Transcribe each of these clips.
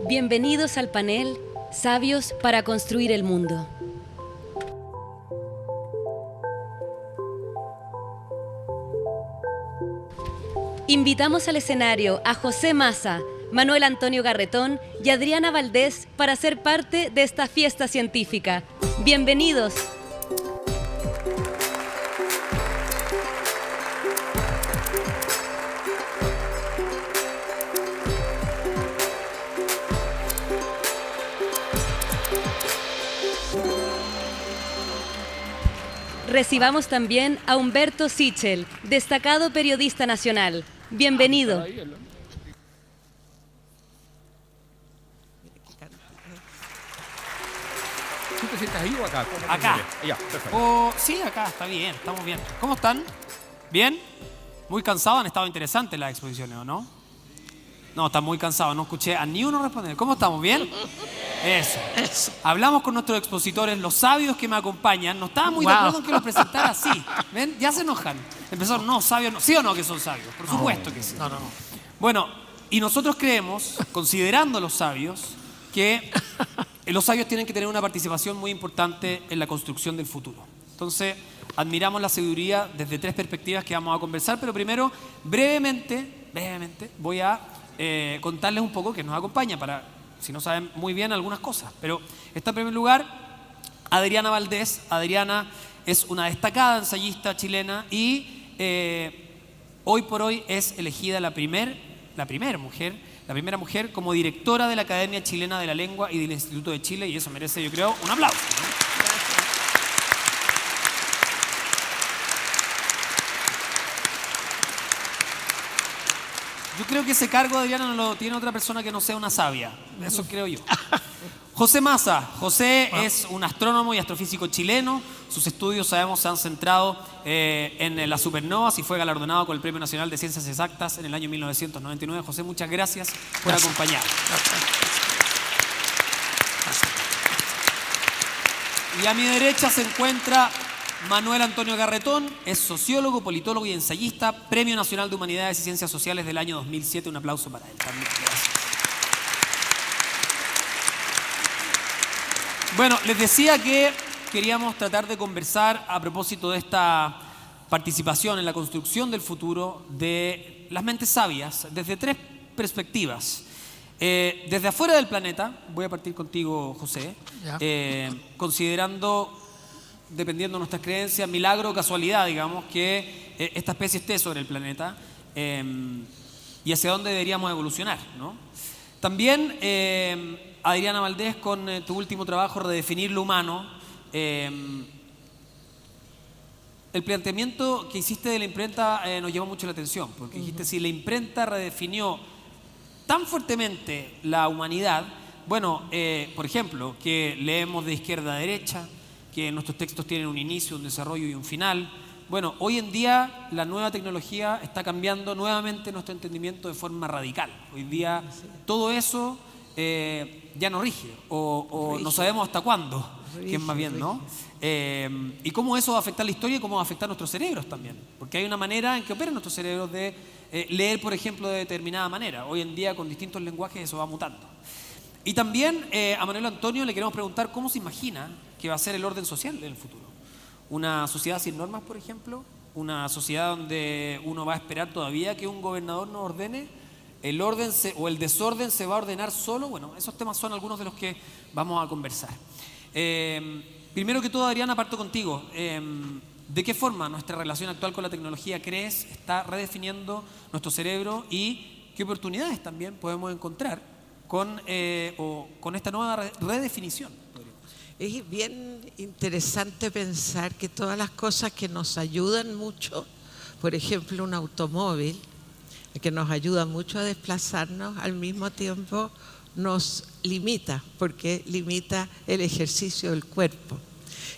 Bienvenidos al panel Sabios para construir el mundo. Invitamos al escenario a José Massa, Manuel Antonio Garretón y Adriana Valdés para ser parte de esta fiesta científica. ¡Bienvenidos! Recibamos también a Humberto Sichel, destacado periodista nacional. Bienvenido. ¿Tú te sientas ahí o acá? Acá. Ya, perfecto. Sí, acá, está bien, estamos bien. ¿Cómo están? ¿Bien? ¿Muy cansados? Han estado interesantes las exposiciones, ¿o no? No, están muy cansados, no escuché a ni uno responder. ¿Cómo estamos? ¿Bien? Eso. Hablamos con nuestros expositores, los sabios que me acompañan. No estaban muy de acuerdo en que los presentara así. ¿Ven? Ya se enojan. Empezaron, no, sabios no. ¿Sí o no que son sabios? Por supuesto que sí. No. Bueno, y nosotros creemos, considerando los sabios, que los sabios tienen que tener una participación muy importante en la construcción del futuro. Entonces, admiramos la sabiduría desde tres perspectivas que vamos a conversar, pero primero, brevemente, voy a contarles un poco que nos acompaña para, si no saben muy bien, algunas cosas. Pero está en primer lugar Adriana Valdés. Adriana es una destacada ensayista chilena y hoy por hoy es elegida la primera mujer como directora de la Academia Chilena de la Lengua y del Instituto de Chile, y eso merece, yo creo, un aplauso, ¿no? Yo creo que ese cargo, Adriana, no lo tiene otra persona que no sea una sabia. Eso creo yo. José Massa. José es un astrónomo y astrofísico chileno. Sus estudios, sabemos, se han centrado en las supernovas y fue galardonado con el Premio Nacional de Ciencias Exactas en el año 1999. José, muchas gracias por acompañarnos. Y a mi derecha se encuentra Manuel Antonio Garretón, es sociólogo, politólogo y ensayista, Premio Nacional de Humanidades y Ciencias Sociales del año 2007. Un aplauso para él también. Gracias. Bueno, les decía que queríamos tratar de conversar a propósito de esta participación en la construcción del futuro de las mentes sabias desde tres perspectivas. Desde afuera del planeta, voy a partir contigo, José, considerando, dependiendo de nuestras creencias, milagro o casualidad, digamos, que esta especie esté sobre el planeta y hacia dónde deberíamos evolucionar, ¿no? También, Adriana Valdés, con tu último trabajo, Redefinir lo humano, el planteamiento que hiciste de la imprenta nos llamó mucho la atención, porque dijiste, si la imprenta redefinió tan fuertemente la humanidad, bueno, por ejemplo, que leemos de izquierda a derecha, que nuestros textos tienen un inicio, un desarrollo y un final. Bueno, hoy en día la nueva tecnología está cambiando nuevamente nuestro entendimiento de forma radical. Hoy día todo eso ya no rige, o no sabemos hasta cuándo, que es más bien, ¿no? Y cómo eso va a afectar la historia y cómo va a afectar nuestros cerebros también. Porque hay una manera en que operan nuestros cerebros de leer, por ejemplo, de determinada manera. Hoy en día, con distintos lenguajes, eso va mutando. Y también a Manuel Antonio le queremos preguntar cómo se imagina que va a ser el orden social en el futuro. Una sociedad sin normas, por ejemplo, una sociedad donde uno va a esperar todavía que un gobernador nos ordene, el orden o el desorden se va a ordenar solo. Bueno, esos temas son algunos de los que vamos a conversar. Primero que todo, Adriana, parto contigo. ¿De qué forma nuestra relación actual con la tecnología crees está redefiniendo nuestro cerebro y qué oportunidades también podemos encontrar con esta nueva redefinición? Es bien interesante pensar que todas las cosas que nos ayudan mucho, por ejemplo un automóvil, que nos ayuda mucho a desplazarnos, al mismo tiempo nos limita, porque limita el ejercicio del cuerpo.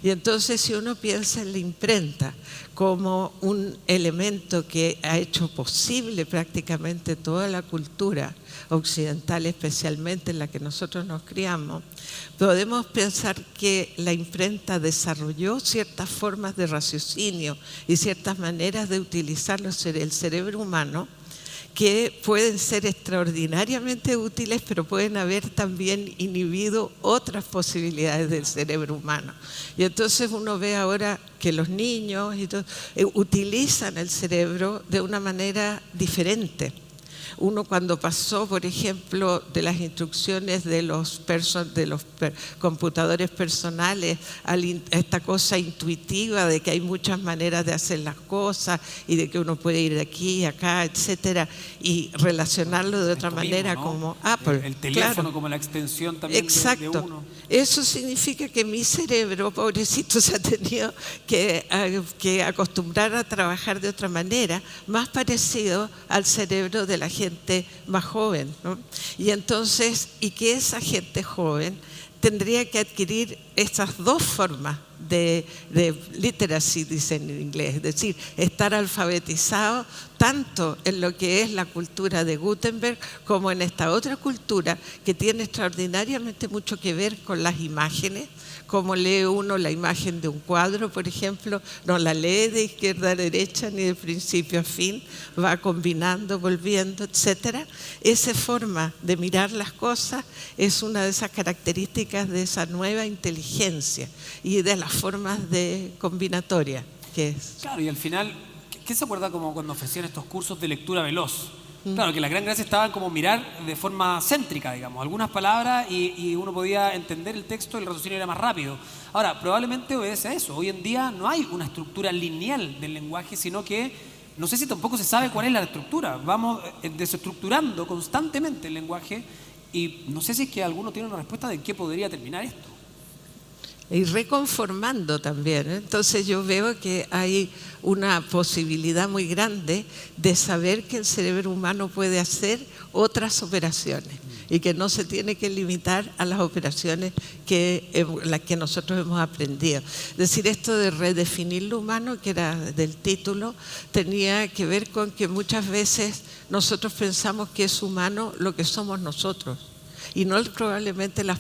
Y entonces, si uno piensa en la imprenta como un elemento que ha hecho posible prácticamente toda la cultura occidental, especialmente en la que nosotros nos criamos, podemos pensar que la imprenta desarrolló ciertas formas de raciocinio y ciertas maneras de utilizar el cerebro humano que pueden ser extraordinariamente útiles, pero pueden haber también inhibido otras posibilidades del cerebro humano. Y entonces uno ve ahora que los niños y todo, utilizan el cerebro de una manera diferente. Uno cuando pasó, por ejemplo, de las instrucciones de los computadores personales a esta cosa intuitiva de que hay muchas maneras de hacer las cosas y de que uno puede ir de aquí, acá, etcétera, y relacionarlo de otra manera, ¿no? Como Apple. El teléfono, claro, como la extensión también de uno. Eso significa que mi cerebro, pobrecito, se ha tenido que acostumbrar a trabajar de otra manera, más parecido al cerebro de la gente más joven, ¿no? Y entonces, y que esa gente joven tendría que adquirir estas dos formas de literacy, dicen en inglés, es decir, estar alfabetizado tanto en lo que es la cultura de Gutenberg como en esta otra cultura que tiene extraordinariamente mucho que ver con las imágenes. Como lee uno la imagen de un cuadro, por ejemplo, no la lee de izquierda a derecha ni de principio a fin, va combinando, volviendo, etcétera. Esa forma de mirar las cosas es una de esas características de esa nueva inteligencia y de las formas de combinatoria que es. Claro, y al final, ¿qué se acuerda como cuando ofrecían estos cursos de lectura veloz? Claro, que la gran gracia estaba en como mirar de forma céntrica, digamos, algunas palabras y uno podía entender el texto y el raciocinio era más rápido. Ahora, probablemente obedece a eso. Hoy en día no hay una estructura lineal del lenguaje, sino que no sé si tampoco se sabe cuál es la estructura. Vamos desestructurando constantemente el lenguaje y no sé si es que alguno tiene una respuesta de en qué podría terminar esto. Y reconformando también. Entonces yo veo que hay una posibilidad muy grande de saber que el cerebro humano puede hacer otras operaciones y que no se tiene que limitar a las operaciones las que nosotros hemos aprendido. Es decir, esto de redefinir lo humano, que era del título, tenía que ver con que muchas veces nosotros pensamos que es humano lo que somos nosotros. Y no probablemente las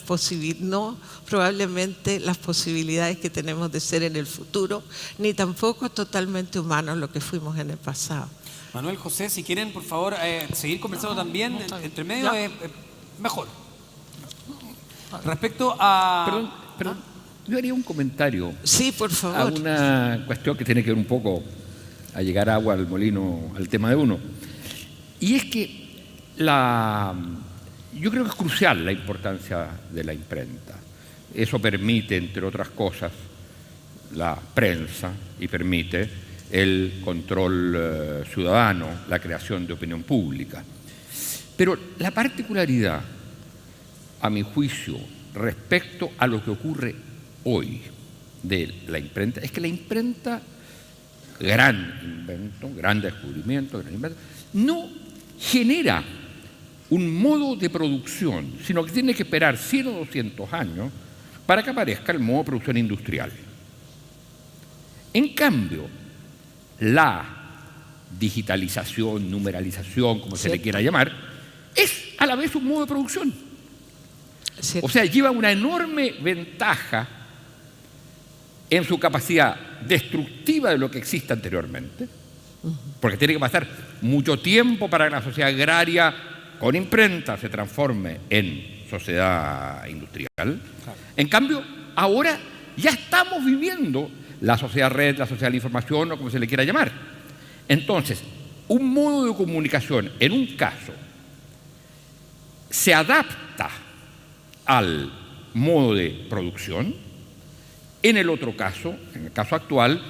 posibilidades que tenemos de ser en el futuro, ni tampoco totalmente humanos lo que fuimos en el pasado. Manuel, José, si quieren, por favor, seguir conversando también, entre medio es mejor. Respecto a... Perdón, yo haría un comentario. Sí, por favor. A una cuestión que tiene que ver un poco a llegar agua al molino, al tema de uno. Y es que yo creo que es crucial la importancia de la imprenta. Eso permite, entre otras cosas, la prensa y permite el control ciudadano, la creación de opinión pública. Pero la particularidad, a mi juicio, respecto a lo que ocurre hoy de la imprenta, es que la imprenta, gran invento, gran descubrimiento, gran invento, no genera un modo de producción, sino que tiene que esperar 100 o 200 años para que aparezca el modo de producción industrial. En cambio, la digitalización, numeralización, como se le quiera llamar, es a la vez un modo de producción. O sea, lleva una enorme ventaja en su capacidad destructiva de lo que existe anteriormente, porque tiene que pasar mucho tiempo para que la sociedad agraria con imprenta se transforme en sociedad industrial. Claro. En cambio, ahora ya estamos viviendo la sociedad red, la sociedad de la información o como se le quiera llamar. Entonces, un modo de comunicación en un caso se adapta al modo de producción, en el otro caso, en el caso actual,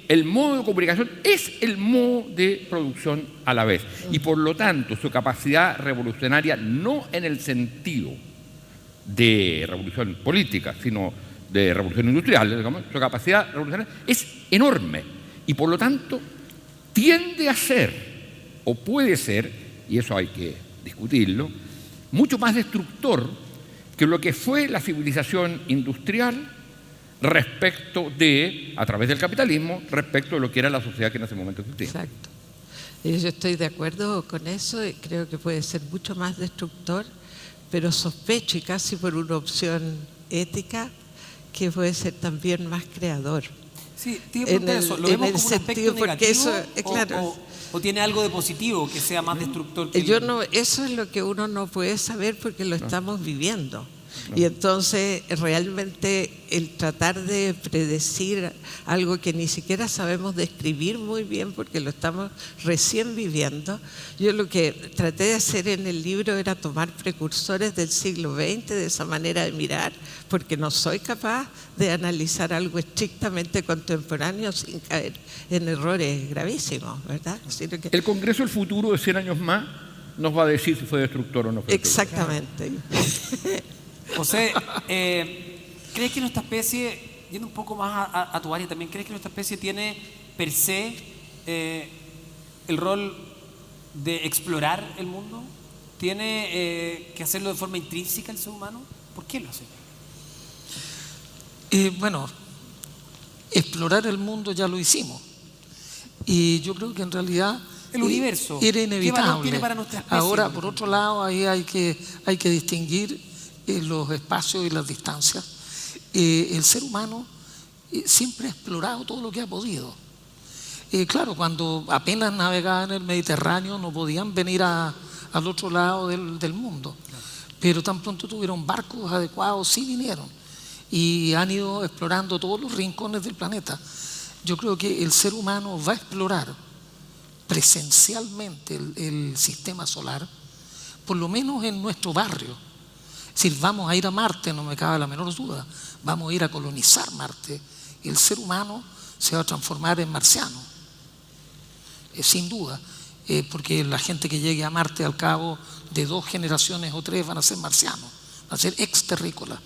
el modo de comunicación es el modo de producción a la vez. Y por lo tanto, su capacidad revolucionaria, no en el sentido de revolución política, sino de revolución industrial, digamos, su capacidad revolucionaria es enorme. Y por lo tanto, tiende a ser, o puede ser, y eso hay que discutirlo, mucho más destructor que lo que fue la civilización industrial respecto de, a través del capitalismo, respecto de lo que era la sociedad que en ese momento existía. Exacto. Yo estoy de acuerdo con eso y creo que puede ser mucho más destructor, pero sospecho, y casi por una opción ética, que puede ser también más creador. Sí, te iba a preguntar eso, ¿lo vemos como un aspecto negativo? Claro, ¿O tiene algo de positivo que sea más destructor que Eso es lo que uno no puede saber porque lo estamos viviendo. Y entonces realmente el tratar de predecir algo que ni siquiera sabemos describir muy bien porque lo estamos recién viviendo, yo lo que traté de hacer en el libro era tomar precursores del siglo XX de esa manera de mirar, porque no soy capaz de analizar algo estrictamente contemporáneo sin caer en errores gravísimos, ¿verdad? El Congreso del Futuro de 100 años más nos va a decir si fue destructor o no fue destructor. Exactamente. José, ¿crees que nuestra especie, yendo un poco más a tu área también, crees que nuestra especie tiene per se el rol de explorar el mundo? ¿Tiene que hacerlo de forma intrínseca el ser humano? ¿Por qué lo hace? Bueno, explorar el mundo ya lo hicimos. Y yo creo que en realidad el universo era inevitable. ¿Qué valor tiene para nuestra especie? Ahora, por otro lado, ahí hay que distinguir los espacios y las distancias. El ser humano siempre ha explorado todo lo que ha podido. Claro, cuando apenas navegaban en el Mediterráneo no podían venir al otro lado del mundo, pero tan pronto tuvieron barcos adecuados, sí vinieron y han ido explorando todos los rincones del planeta. Yo creo que el ser humano va a explorar presencialmente el sistema solar, por lo menos en nuestro barrio. Si vamos a ir a Marte, no me cabe la menor duda, vamos a ir a colonizar Marte. El ser humano se va a transformar en marciano, sin duda, porque la gente que llegue a Marte al cabo de 2 generaciones o 3 van a ser marcianos, van a ser exterrícolas,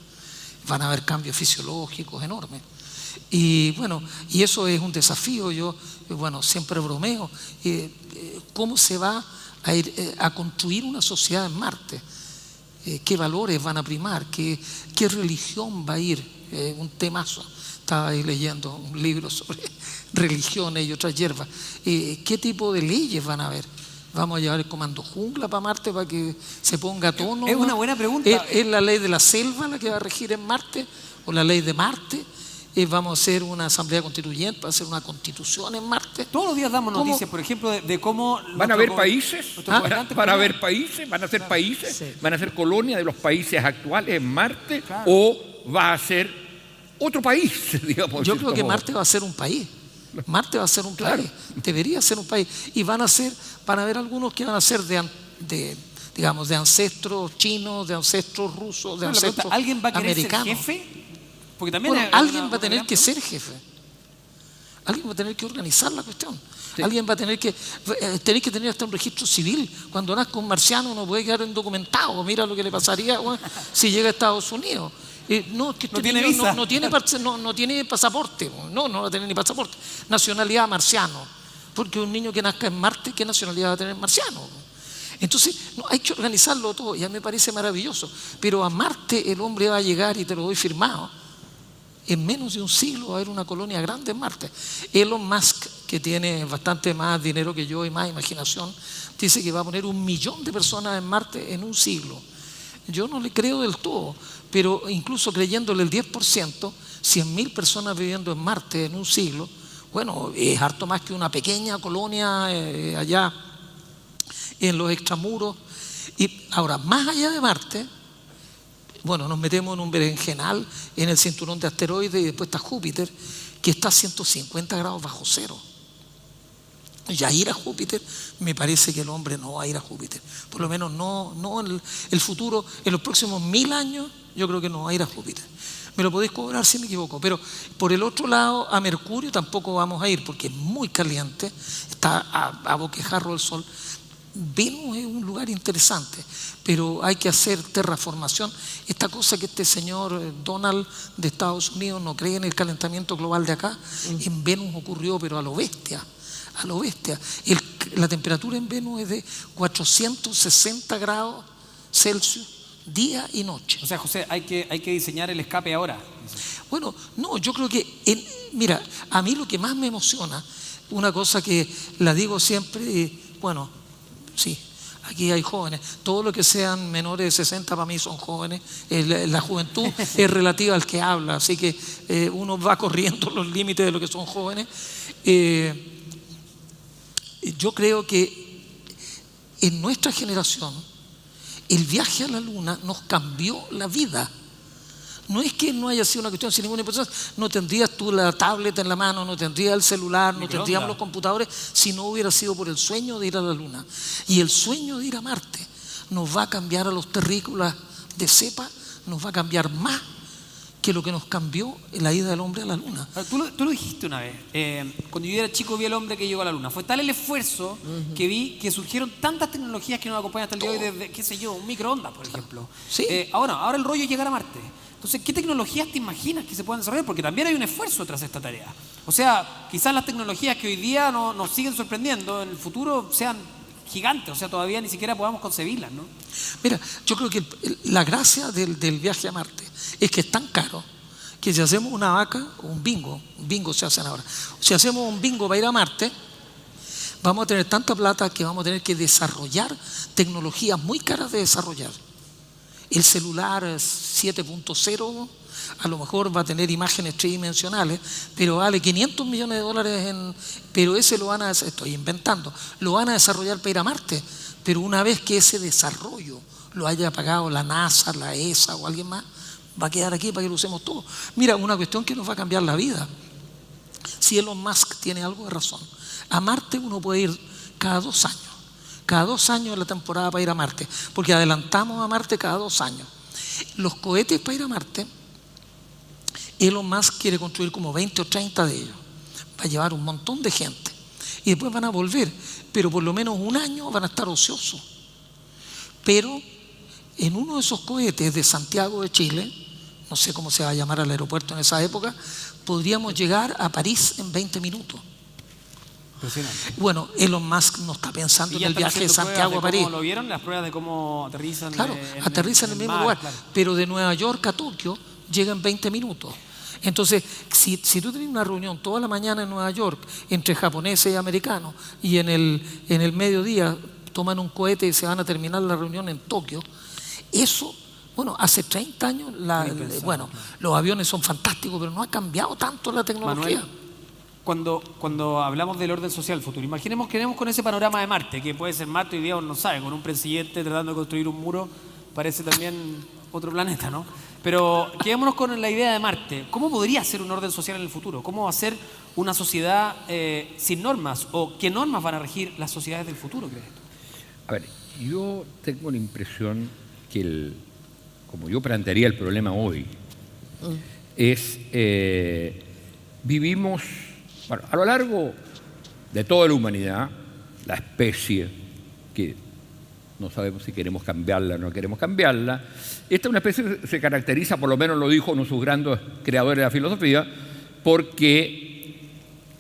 van a haber cambios fisiológicos enormes. Y bueno, y eso es un desafío. Yo, siempre bromeo, ¿cómo se va a ir a construir una sociedad en Marte? ¿Qué valores van a primar? ¿Qué religión va a ir? Un temazo. Estaba ahí leyendo un libro sobre religiones y otras hierbas. ¿Qué tipo de leyes van a haber? ¿Vamos a llevar el comando jungla para Marte para que se ponga a tono? Es una buena pregunta. ¿Es la ley de la selva la que va a regir en Marte? ¿O la ley de Marte? ¿Vamos a hacer una asamblea constituyente para hacer una constitución en Marte? Todos los días damos noticias, por ejemplo, de cómo... ¿Van a haber países? ¿Van a haber países? ¿Van a ser países? Sí. ¿Van a ser colonias de los países actuales en Marte? Claro. ¿O va a ser otro país? Digamos, yo creo que Marte va a ser un país. Marte va a ser un país. Debería ser un país. Y van a haber algunos que van a ser de ancestros chinos, de ancestros rusos, de ancestros ¿alguien va a querer americanos. ser jefe? Porque también alguien va a tener que ser jefe. Alguien va a tener que organizar la cuestión. Sí. Alguien va a tener que tener hasta un registro civil. Cuando nazca un marciano no puede quedar indocumentado. Mira lo que le pasaría si llega a Estados Unidos. No tiene visa. No tiene pasaporte. No va a tener ni pasaporte. Nacionalidad marciano. Porque un niño que nazca en Marte, ¿qué nacionalidad va a tener marciano? Entonces, hay que organizarlo todo. Ya me parece maravilloso. Pero a Marte el hombre va a llegar, y te lo doy firmado. En menos de un siglo va a haber una colonia grande en Marte. Elon Musk, que tiene bastante más dinero que yo y más imaginación, dice que va a poner 1 millón de personas en Marte en un siglo. Yo no le creo del todo, pero incluso creyéndole el 10%, 100.000 personas viviendo en Marte en un siglo, bueno, es harto más que una pequeña colonia allá en los extramuros. Y ahora, más allá de Marte, nos metemos en un berenjenal en el cinturón de asteroides, y después está Júpiter, que está a 150 grados bajo cero. Ya ir a Júpiter, me parece que el hombre no va a ir a Júpiter. Por lo menos no en el futuro, en los próximos 1000 años, yo creo que no va a ir a Júpiter. Me lo podéis cobrar si me equivoco. Pero por el otro lado, a Mercurio tampoco vamos a ir, porque es muy caliente, está a boquejarro del Sol. Venus es un lugar interesante, pero hay que hacer terraformación. Esta cosa que este señor Donald de Estados Unidos no cree en el calentamiento global de acá, en Venus ocurrió, pero a lo bestia. La temperatura en Venus es de 460 grados Celsius día y noche. O sea, José, hay que diseñar el escape ahora. Bueno, no, yo creo que mira, a mí lo que más me emociona, una cosa que la digo siempre, sí, aquí hay jóvenes. Todo lo que sean menores de 60 para mí son jóvenes. La juventud es relativa al que habla, así que uno va corriendo los límites de lo que son jóvenes. Yo creo que en nuestra generación el viaje a la Luna nos cambió la vida. No es que no haya sido una cuestión sin ninguna importancia. No tendrías tú la tablet en la mano, no tendrías el celular, no tendríamos los computadores si no hubiera sido por el sueño de ir a la Luna. Y el sueño de ir a Marte nos va a cambiar a los terrícolas de cepa, nos va a cambiar más que lo que nos cambió en la ida del hombre a la Luna. Tú lo dijiste una vez, cuando yo era chico vi al hombre que llegó a la Luna. Fue tal el esfuerzo que vi que surgieron tantas tecnologías que nos acompañan hasta el día de hoy, desde, qué sé yo, un microondas, por ejemplo. Sí. Ahora el rollo es llegar a Marte. Entonces, ¿qué tecnologías te imaginas que se puedan desarrollar? Porque también hay un esfuerzo tras esta tarea. O sea, quizás las tecnologías que hoy día nos siguen sorprendiendo, en el futuro sean gigantes, o sea, todavía ni siquiera podamos concebirlas, ¿no? Mira, yo creo que la gracia del viaje a Marte es que es tan caro que si hacemos una vaca o un bingo se hacen ahora, si hacemos un bingo para ir a Marte, vamos a tener tanta plata que vamos a tener que desarrollar tecnologías muy caras de desarrollar. El celular 7.0 a lo mejor va a tener imágenes tridimensionales, pero vale $500 millones pero ese lo van a, estoy inventando, lo van a desarrollar para ir a Marte, pero una vez que ese desarrollo lo haya pagado la NASA, la ESA o alguien más, va a quedar aquí para que lo usemos todos. Mira, una cuestión que nos va a cambiar la vida. Si Elon Musk tiene algo de razón, a Marte uno puede ir cada 2 años. Cada 2 años es la temporada para ir a Marte, porque adelantamos a Marte cada 2 años. Los cohetes para ir a Marte, Elon Musk quiere construir como 20 o 30 de ellos. Va a llevar un montón de gente. Y después van a volver, pero por lo menos 1 año van a estar ociosos. Pero en uno de esos cohetes de Santiago de Chile, no sé cómo se va a llamar al aeropuerto en esa época, podríamos llegar a París en 20 minutos. Bueno, Elon Musk no está pensando en el viaje de Santiago a París. ¿Cómo lo vieron? Las pruebas de cómo aterrizan. Claro, aterrizan en el mismo lugar, claro. Pero de Nueva York a Tokio llega en 20 minutos. Entonces, si tú tienes una reunión toda la mañana en Nueva York entre japoneses y americanos y en el mediodía toman un cohete y se van a terminar la reunión en Tokio, eso, bueno, hace 30 años, los aviones son fantásticos, pero no ha cambiado tanto la tecnología. Manuel, cuando hablamos del orden social del futuro, imaginemos que tenemos con ese panorama de Marte, que puede ser Marte hoy día, uno no sabe, con un presidente tratando de construir un muro, parece también otro planeta, ¿no? Pero quedémonos con la idea de Marte. ¿Cómo podría ser un orden social en el futuro? ¿Cómo va a ser una sociedad sin normas? ¿O qué normas van a regir las sociedades del futuro, crees tú? A ver, yo tengo la impresión que como yo plantearía el problema hoy, es vivimos, bueno, a lo largo de toda la humanidad, la especie, que no sabemos si queremos cambiarla o no queremos cambiarla, esta es una especie que se caracteriza, por lo menos lo dijo uno de sus grandes creadores de la filosofía, porque,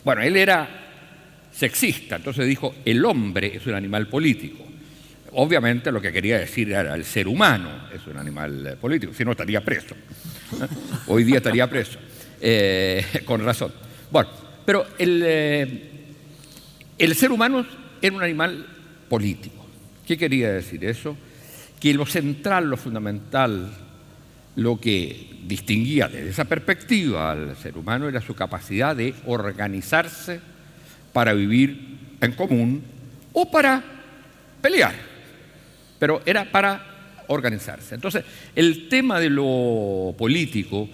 bueno, él era sexista, entonces dijo, el hombre es un animal político. Obviamente lo que quería decir era el ser humano es un animal político, si no estaría preso. Hoy día estaría preso, con razón. Bueno, pero el ser humano era un animal político. ¿Qué quería decir eso? Que lo central, lo fundamental, lo que distinguía desde esa perspectiva al ser humano era su capacidad de organizarse para vivir en común o para pelear, pero era para organizarse. Entonces, el tema de lo político,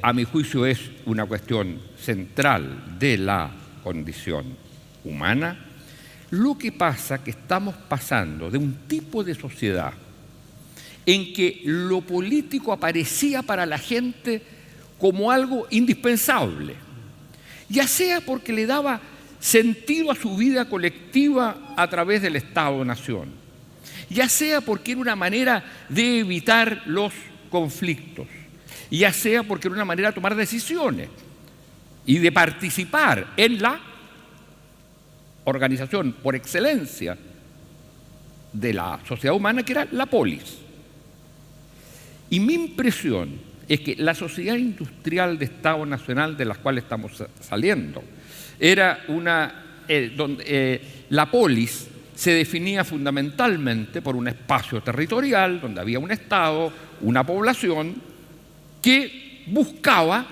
a mi juicio, es una cuestión central de la condición humana. Lo que pasa es que estamos pasando de un tipo de sociedad en que lo político aparecía para la gente como algo indispensable, ya sea porque le daba sentido a su vida colectiva a través del Estado-Nación, ya sea porque era una manera de evitar los conflictos, ya sea porque era una manera de tomar decisiones y de participar en la organización por excelencia de la sociedad humana, que era la polis. Y mi impresión es que la sociedad industrial de Estado Nacional de la cual estamos saliendo era una donde la polis se definía fundamentalmente por un espacio territorial donde había un Estado, una población que buscaba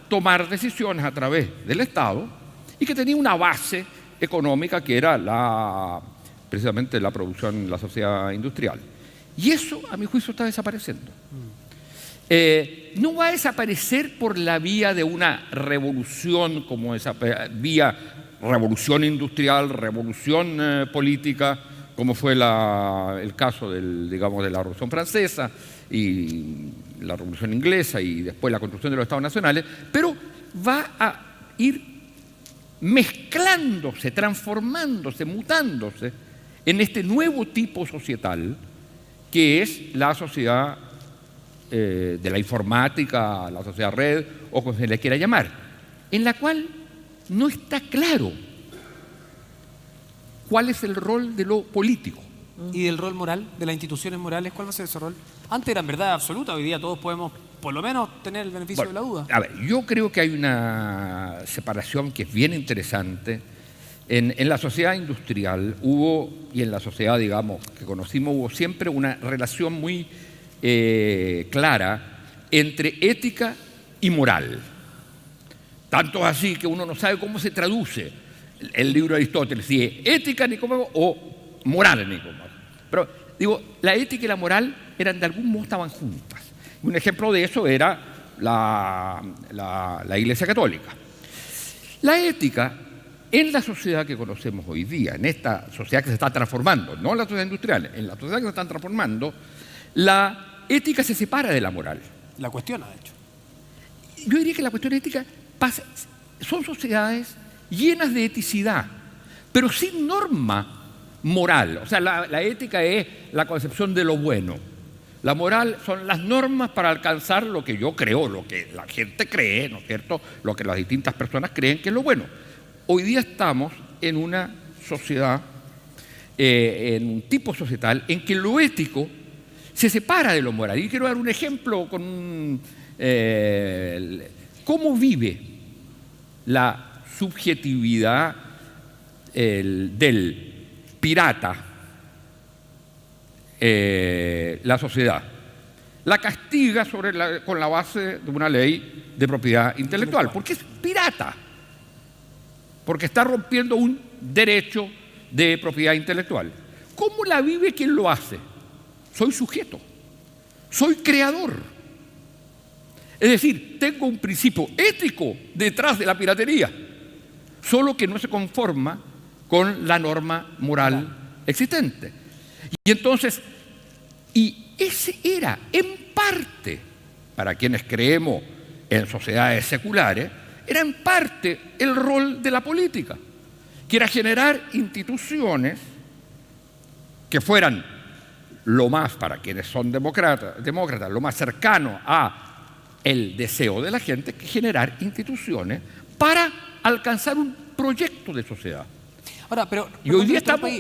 tomar decisiones a través del Estado y que tenía una base económica que era precisamente la producción, la sociedad industrial. Y eso, a mi juicio, está desapareciendo. No va a desaparecer por la vía de una revolución, como esa vía revolución industrial, revolución política, como fue el caso de la Revolución Francesa y la Revolución Inglesa y después la construcción de los Estados nacionales, pero va a ir mezclándose, transformándose, mutándose en este nuevo tipo societal que es la sociedad de la informática, la sociedad red o como se le quiera llamar, en la cual no está claro cuál es el rol de lo político. ¿Y del rol moral, de las instituciones morales? ¿Cuál va a ser ese rol? Antes eran verdad absoluta, hoy día todos podemos por lo menos tener el beneficio de la duda. A ver, yo creo que hay una separación que es bien interesante. En la sociedad industrial hubo, y en la sociedad, digamos, que conocimos, hubo siempre una relación muy clara entre ética y moral. Tanto así que uno no sabe cómo se traduce el libro de Aristóteles, si es ética Nicómaco o moral Nicómaco. Pero, digo, la ética y la moral eran de algún modo estaban juntas. Un ejemplo de eso era la Iglesia Católica. La ética, en la sociedad que conocemos hoy día, en esta sociedad que se está transformando, no en la sociedad industrial, en la sociedad que se está transformando, la ética se separa de la moral. La cuestiona, de hecho. Yo diría que la cuestión ética son sociedades llenas de eticidad, pero sin norma moral. O sea, la ética es la concepción de lo bueno. La moral son las normas para alcanzar lo que yo creo, lo que la gente cree, ¿no es cierto?, lo que las distintas personas creen que es lo bueno. Hoy día estamos en una sociedad, en un tipo societal en que lo ético se separa de lo moral. Y quiero dar un ejemplo con cómo vive la subjetividad del pirata la sociedad. La castiga con la base de una ley de propiedad intelectual, porque es pirata, porque está rompiendo un derecho de propiedad intelectual. ¿Cómo la vive quien lo hace? Soy sujeto, soy creador. Es decir, tengo un principio ético detrás de la piratería, solo que no se conforma con la norma moral existente. Y entonces, ese era, en parte, para quienes creemos en sociedades seculares, era en parte el rol de la política, que era generar instituciones que fueran lo más, para quienes son demócratas, lo más cercano a el deseo de la gente, que generar instituciones para alcanzar un proyecto de sociedad. Ahora, pero y hoy día estamos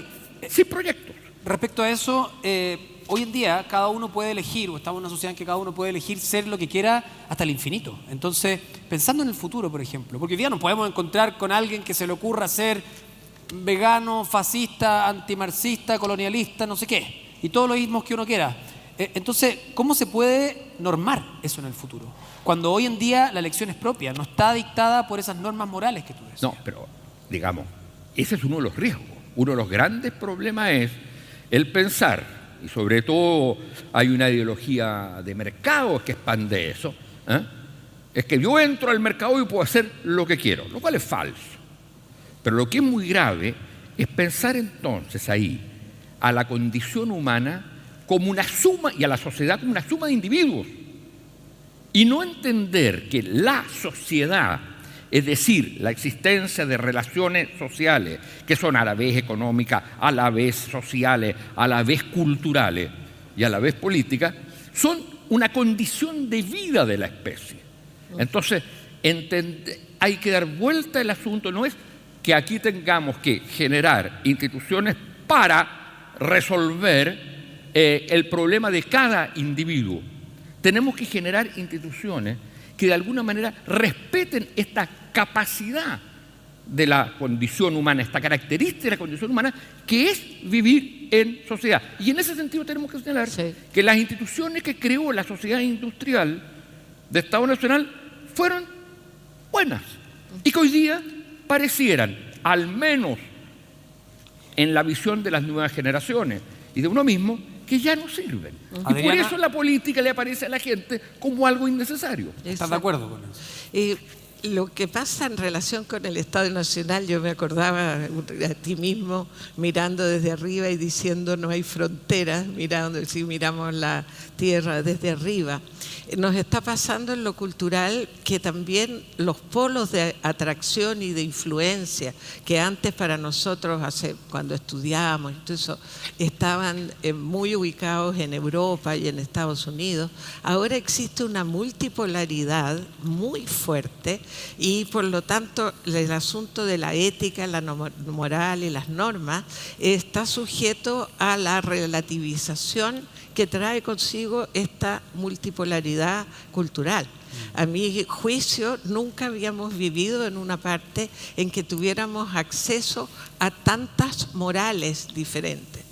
sin proyectos. Respecto a eso, hoy en día cada uno puede elegir, o estamos en una sociedad en que cada uno puede elegir ser lo que quiera hasta el infinito. Entonces, pensando en el futuro, por ejemplo, porque hoy día nos podemos encontrar con alguien que se le ocurra ser vegano, fascista, antimarxista, colonialista, no sé qué, y todos los ismos que uno quiera. Entonces, ¿cómo se puede normar eso en el futuro? Cuando hoy en día la elección es propia, no está dictada por esas normas morales que tú decías. No, pero, digamos, ese es uno de los riesgos. Uno de los grandes problemas es el pensar, y sobre todo hay una ideología de mercado que expande eso, es que yo entro al mercado y puedo hacer lo que quiero, lo cual es falso. Pero lo que es muy grave es pensar entonces ahí a la condición humana como una suma, y a la sociedad como una suma de individuos, y no entender que la sociedad, es decir, la existencia de relaciones sociales que son a la vez económicas, a la vez sociales, a la vez culturales y a la vez políticas, son una condición de vida de la especie. Entonces, hay que dar vuelta al asunto. No es que aquí tengamos que generar instituciones para resolver el problema de cada individuo. Tenemos que generar instituciones que de alguna manera respeten esta capacidad de la condición humana, esta característica de la condición humana, que es vivir en sociedad. Y en ese sentido tenemos que señalar que las instituciones que creó la sociedad industrial de Estado Nacional fueron buenas y que hoy día parecieran, al menos en la visión de las nuevas generaciones y de uno mismo que ya no sirven. Y por eso la política le aparece a la gente como algo innecesario. ¿Estás de acuerdo con eso? Lo que pasa en relación con el Estado Nacional, yo me acordaba a ti mismo mirando desde arriba y diciendo no hay fronteras, mirando, si miramos la tierra desde arriba. Nos está pasando en lo cultural que también los polos de atracción y de influencia que antes para nosotros, cuando estudiábamos, incluso estaban muy ubicados en Europa y en Estados Unidos, ahora existe una multipolaridad muy fuerte y por lo tanto el asunto de la ética, la moral y las normas está sujeto a la relativización que trae consigo esta multipolaridad cultural. A mi juicio, nunca habíamos vivido en una parte en que tuviéramos acceso a tantas morales diferentes.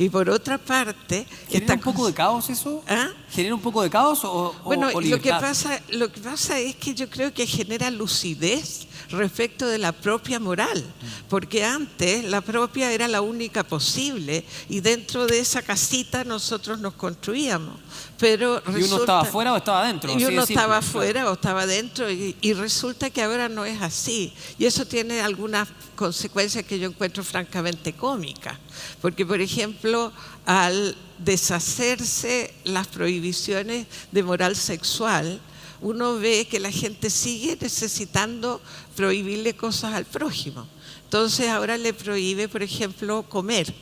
Y por otra parte... ¿Genera un poco de caos eso? ¿Ah? ¿Genera un poco de caos o libertad? Lo que pasa es que yo creo que genera lucidez respecto de la propia moral, porque antes la propia era la única posible y dentro de esa casita nosotros nos construíamos. Pero ¿Y uno estaba afuera o estaba adentro? Y uno estaba afuera o estaba adentro y resulta que ahora no es así. Y eso tiene algunas consecuencias que yo encuentro francamente cómicas. Porque, por ejemplo, al deshacerse las prohibiciones de moral sexual, uno ve que la gente sigue necesitando prohibirle cosas al prójimo. Entonces ahora le prohíbe, por ejemplo, comer.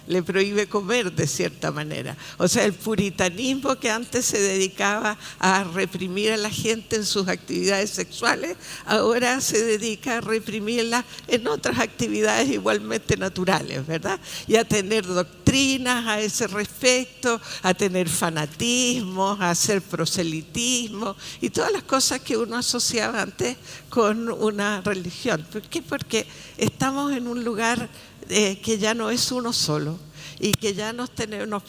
Le prohíbe comer de cierta manera. O sea, el puritanismo que antes se dedicaba a reprimir a la gente en sus actividades sexuales, ahora se dedica a reprimirla en otras actividades igualmente naturales, ¿verdad? Y a tener doctrinas a ese respecto, a tener fanatismos, a hacer proselitismo y todas las cosas que uno asociaba antes con una religión. ¿Por qué? Porque estamos en un lugar que ya no es uno solo y que ya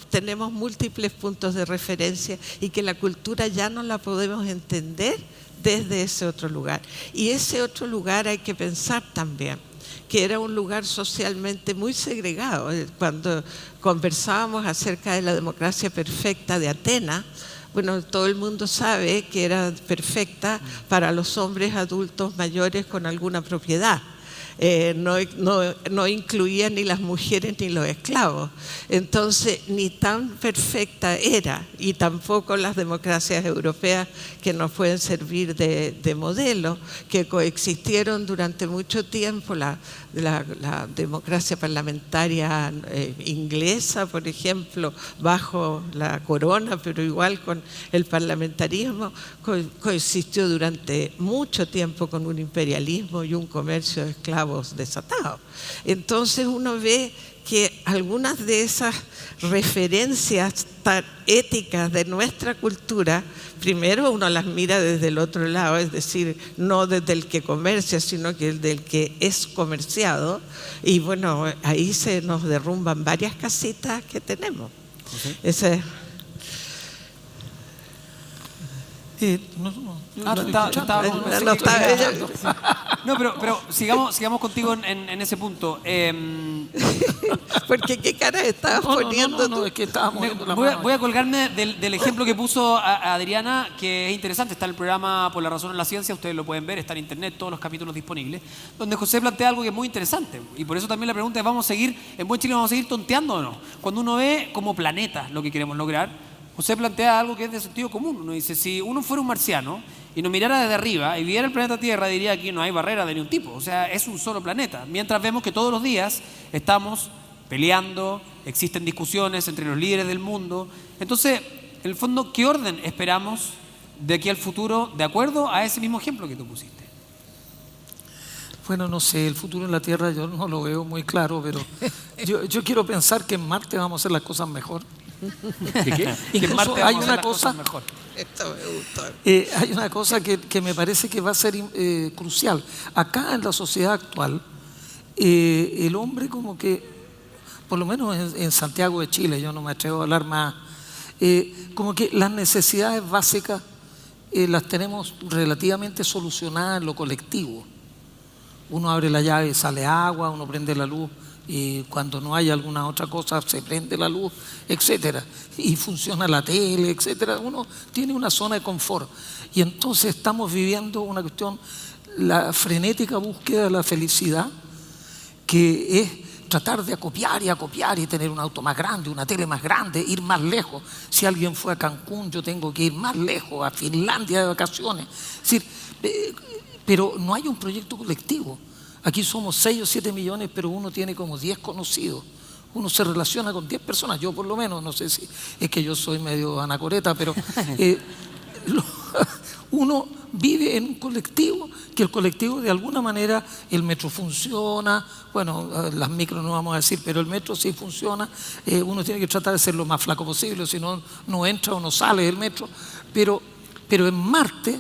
tenemos múltiples puntos de referencia y que la cultura ya no la podemos entender desde ese otro lugar. Y ese otro lugar hay que pensar también que era un lugar socialmente muy segregado. Cuando conversábamos acerca de la democracia perfecta de Atenas, bueno, todo el mundo sabe que era perfecta para los hombres adultos mayores con alguna propiedad. No incluía ni las mujeres ni los esclavos. Entonces, ni tan perfecta era, y tampoco las democracias europeas que nos pueden servir de modelo, que coexistieron durante mucho tiempo, la democracia parlamentaria inglesa, por ejemplo, bajo la corona, pero igual con el parlamentarismo, coexistió durante mucho tiempo con un imperialismo y un comercio de esclavos desatados. Entonces uno ve que algunas de esas referencias tan éticas de nuestra cultura, primero uno las mira desde el otro lado, es decir, no desde el que comercia, sino que desde el que es comerciado, y bueno, ahí se nos derrumban varias casitas que tenemos. ¿Sí? Ese No, pero sigamos contigo en ese punto. Porque qué cara estabas poniendo tú. Es que estábamos moviendo la mano. Voy a colgarme del ejemplo que puso Adriana, que es interesante. Está en el programa Por la Razón en la Ciencia, ustedes lo pueden ver, está en internet, todos los capítulos disponibles, donde José plantea algo que es muy interesante. Y por eso también la pregunta es, ¿vamos a seguir, en Buen Chile vamos a seguir tonteando o no? Cuando uno ve como planeta lo que queremos lograr, José plantea algo que es de sentido común. Uno dice, si uno fuera un marciano y nos mirara desde arriba y viera el planeta Tierra, diría que no hay barrera de ningún tipo. O sea, es un solo planeta. Mientras vemos que todos los días estamos peleando, existen discusiones entre los líderes del mundo. Entonces, en el fondo, ¿qué orden esperamos de aquí al futuro de acuerdo a ese mismo ejemplo que tú pusiste? Bueno, no sé, el futuro en la Tierra yo no lo veo muy claro, pero yo quiero pensar que en Marte vamos a hacer las cosas mejor. ¿Qué? Incluso hay una cosa, esto me gustó. Hay una cosa que me parece que va a ser crucial. Acá en la sociedad actual, el hombre como que, por lo menos en Santiago de Chile, yo no me atrevo a hablar más, como que las necesidades básicas las tenemos relativamente solucionadas en lo colectivo. Uno abre la llave, sale agua, uno prende la luz y cuando no hay alguna otra cosa se prende la luz, etcétera, y funciona la tele, etcétera. Uno tiene una zona de confort y entonces estamos viviendo una cuestión, la frenética búsqueda de la felicidad, que es tratar de acopiar y tener un auto más grande, una tele más grande, ir más lejos. Si alguien fue a Cancún, yo tengo que ir más lejos, a Finlandia de vacaciones. Es decir, pero no hay un proyecto colectivo. Aquí somos 6 o 7 millones, pero uno tiene como 10 conocidos. Uno se relaciona con 10 personas, yo por lo menos, no sé si es que yo soy medio anacoreta, pero uno vive en un colectivo, que el colectivo de alguna manera, el metro funciona, bueno, las micros no vamos a decir, pero el metro sí funciona, uno tiene que tratar de ser lo más flaco posible, si no, no entra o no sale del metro, pero en Marte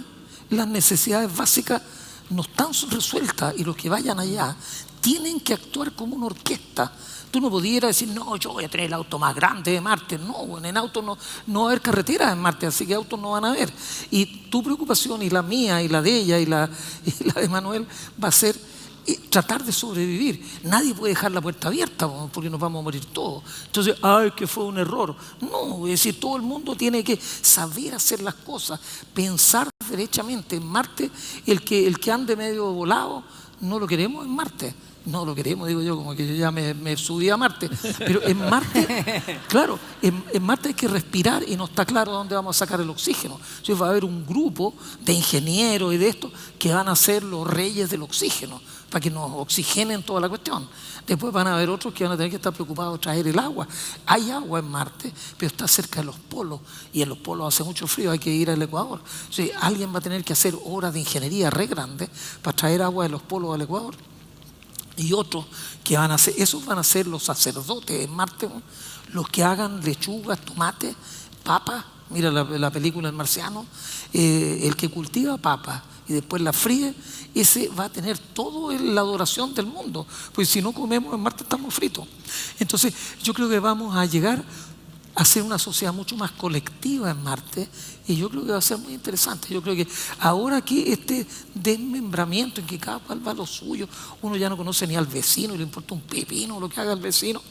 las necesidades básicas no están resueltas y los que vayan allá tienen que actuar como una orquesta. Tú no pudieras decir, no, yo voy a tener el auto más grande de Marte. No, en auto no va a haber carreteras en Marte, así que autos no van a haber. Y tu preocupación y la mía y la de ella y la de Manuel va a ser tratar de sobrevivir. Nadie puede dejar la puerta abierta porque nos vamos a morir todos. Entonces, ay, que fue un error. No, es decir, todo el mundo tiene que saber hacer las cosas, pensar derechamente. En Marte, el que ande medio volado, no lo queremos en Marte. No lo queremos, digo yo, como que yo ya me subí a Marte. Pero en Marte, claro, en Marte hay que respirar y no está claro dónde vamos a sacar el oxígeno. Entonces va a haber un grupo de ingenieros y de esto que van a ser los reyes del oxígeno, para que nos oxigenen toda la cuestión. Después van a haber otros que van a tener que estar preocupados de traer el agua. Hay agua en Marte, pero está cerca de los polos, y en los polos hace mucho frío, hay que ir al Ecuador. Entonces alguien va a tener que hacer obras de ingeniería re grandes para traer agua de los polos al Ecuador. Y otros que van a hacer, esos van a ser los sacerdotes en Marte, ¿no? Los que hagan lechugas, tomates, papas. Mira la película El Marciano, el que cultiva papas y después la fríe, ese va a tener toda la adoración del mundo, pues si no comemos en Marte estamos fritos. Entonces yo creo que vamos a llegar a ser una sociedad mucho más colectiva en Marte, y yo creo que va a ser muy interesante. Yo creo que ahora que este desmembramiento en que cada cual va a lo suyo, uno ya no conoce ni al vecino, le importa un pepino lo que haga el vecino.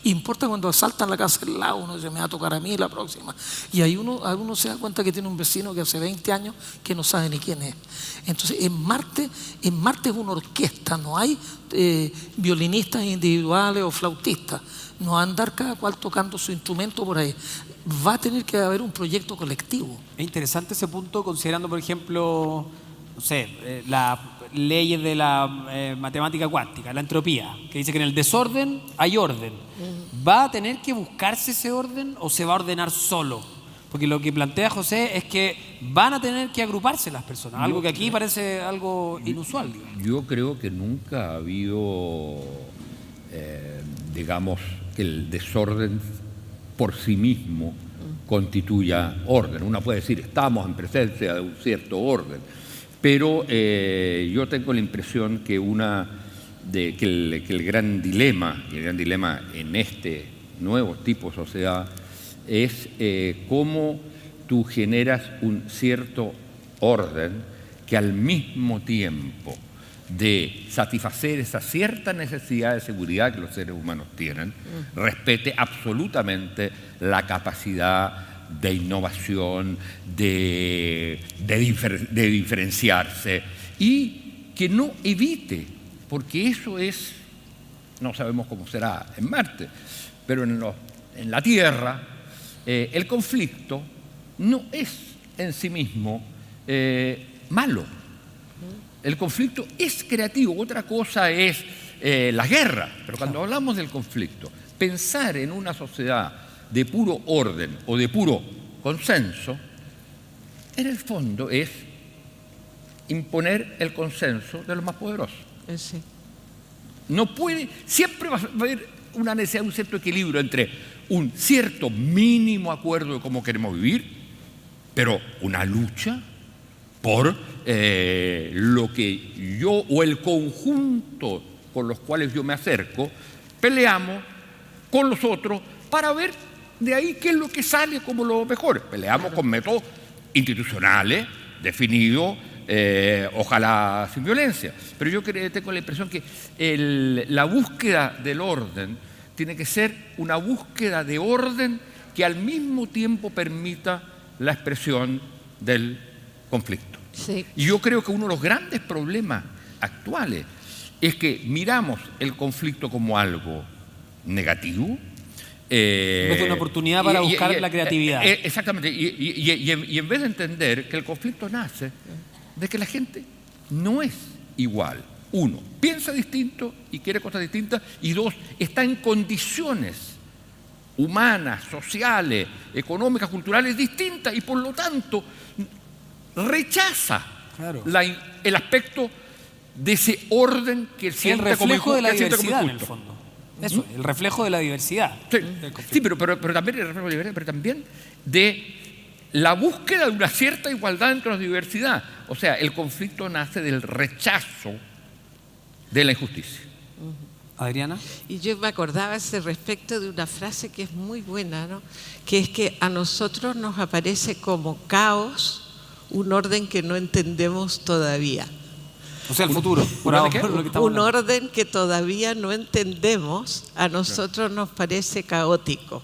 Importa cuando asaltan la casa del lado, uno dice, me va a tocar a mí la próxima. Y ahí uno se da cuenta que tiene un vecino que hace 20 años que no sabe ni quién es. Entonces en Marte es una orquesta, no hay violinistas individuales o flautistas. No va a andar cada cual tocando su instrumento por ahí. Va a tener que haber un proyecto colectivo. Es interesante ese punto, considerando, por ejemplo, no sé, las leyes de la matemática cuántica, la entropía, que dice que en el desorden hay orden. ¿Va a tener que buscarse ese orden o se va a ordenar solo? Porque lo que plantea José es que van a tener que agruparse las personas, algo que aquí parece algo inusual. Digamos. Yo creo que nunca ha habido, digamos, que el desorden por sí mismo constituya orden. Uno puede decir, estamos en presencia de un cierto orden, pero yo tengo la impresión que el gran dilema en este nuevo tipo de sociedad es cómo tú generas un cierto orden que al mismo tiempo de satisfacer esa cierta necesidad de seguridad que los seres humanos tienen, respete absolutamente la capacidad de innovación, de diferenciarse, y que no evite, porque eso es, no sabemos cómo será en Marte, pero en la Tierra el conflicto no es en sí mismo malo. El conflicto es creativo. Otra cosa es la guerra, pero cuando hablamos del conflicto, pensar en una sociedad de puro orden o de puro consenso, en el fondo es imponer el consenso de los más poderosos. Sí. No puede, siempre va a haber una necesidad de un cierto equilibrio entre un cierto mínimo acuerdo de cómo queremos vivir, pero una lucha por lo que yo o el conjunto con los cuales yo me acerco, peleamos con los otros para ver de ahí qué es lo que sale como lo mejor. Peleamos con métodos institucionales definidos ojalá sin violencia. Pero yo tengo la impresión que la búsqueda del orden tiene que ser una búsqueda de orden que al mismo tiempo permita la expresión del conflicto. Sí. Y yo creo que uno de los grandes problemas actuales es que miramos el conflicto como algo negativo. En vez de una oportunidad para buscar la creatividad. Exactamente. Y en vez de entender que el conflicto nace de que la gente no es igual. Uno, piensa distinto y quiere cosas distintas. Y dos, está en condiciones humanas, sociales, económicas, culturales distintas y por lo tanto rechaza el aspecto de ese orden que siente el reflejo como de la que siente diversidad como en el injusto. fondo. Eso, el reflejo de la diversidad. Sí, pero también el reflejo de la diversidad, pero también de la búsqueda de una cierta igualdad entre la diversidad. O sea, el conflicto nace del rechazo de la injusticia. Adriana. Y yo me acordaba a ese respecto de una frase que es muy buena, ¿no? Que es que a nosotros nos aparece como caos un orden que no entendemos todavía. O sea, el futuro. Por ahora, lo que estamos un orden que todavía no entendemos, a nosotros nos parece caótico.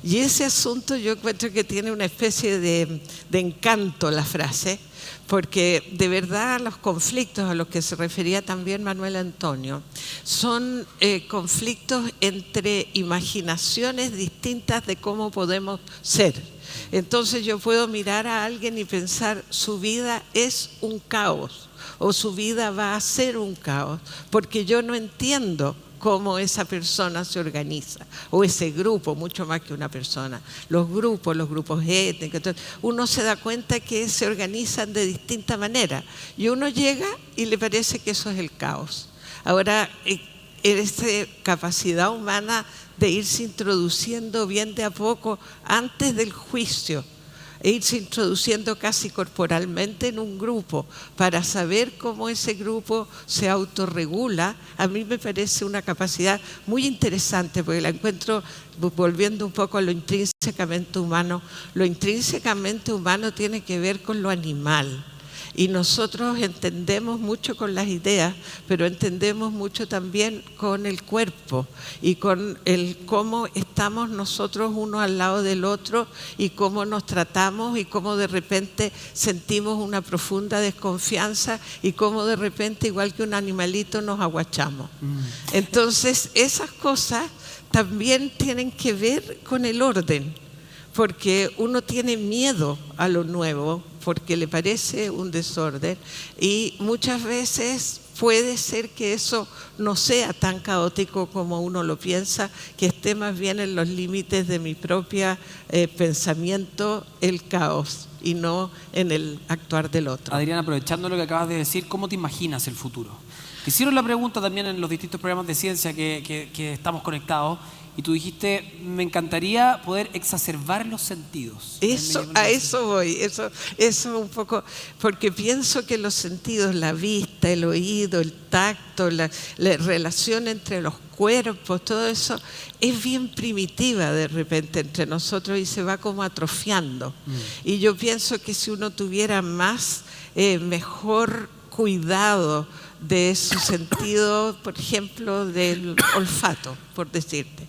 Y ese asunto yo encuentro que tiene una especie de encanto la frase, porque de verdad los conflictos a los que se refería también Manuel Antonio son conflictos entre imaginaciones distintas de cómo podemos ser. Entonces yo puedo mirar a alguien y pensar, su vida es un caos o su vida va a ser un caos, porque yo no entiendo cómo esa persona se organiza, o ese grupo, mucho más que una persona, los grupos étnicos, entonces, uno se da cuenta que se organizan de distinta manera y uno llega y le parece que eso es el caos. Ahora, esa capacidad humana de irse introduciendo bien de a poco antes del juicio, e irse introduciendo casi corporalmente en un grupo para saber cómo ese grupo se autorregula, a mí me parece una capacidad muy interesante, porque la encuentro, volviendo un poco a lo intrínsecamente humano tiene que ver con lo animal. Y nosotros entendemos mucho con las ideas, pero entendemos mucho también con el cuerpo y con cómo estamos nosotros uno al lado del otro y cómo nos tratamos y cómo de repente sentimos una profunda desconfianza y cómo de repente, igual que un animalito, nos aguachamos. Entonces, esas cosas también tienen que ver con el orden, porque uno tiene miedo a lo nuevo, porque le parece un desorden y muchas veces puede ser que eso no sea tan caótico como uno lo piensa, que esté más bien en los límites de mi propio pensamiento, el caos, y no en el actuar del otro. Adriana, aprovechando lo que acabas de decir, ¿cómo te imaginas el futuro? Te hicieron la pregunta también en los distintos programas de ciencia que estamos conectados. Y tú dijiste, me encantaría poder exacerbar los sentidos. A eso voy, eso un poco, porque pienso que los sentidos, la vista, el oído, el tacto, la relación entre los cuerpos, todo eso es bien primitiva de repente entre nosotros y se va como atrofiando. Y yo pienso que si uno tuviera más, mejor cuidado de su sentido, por ejemplo, del olfato, por decirte.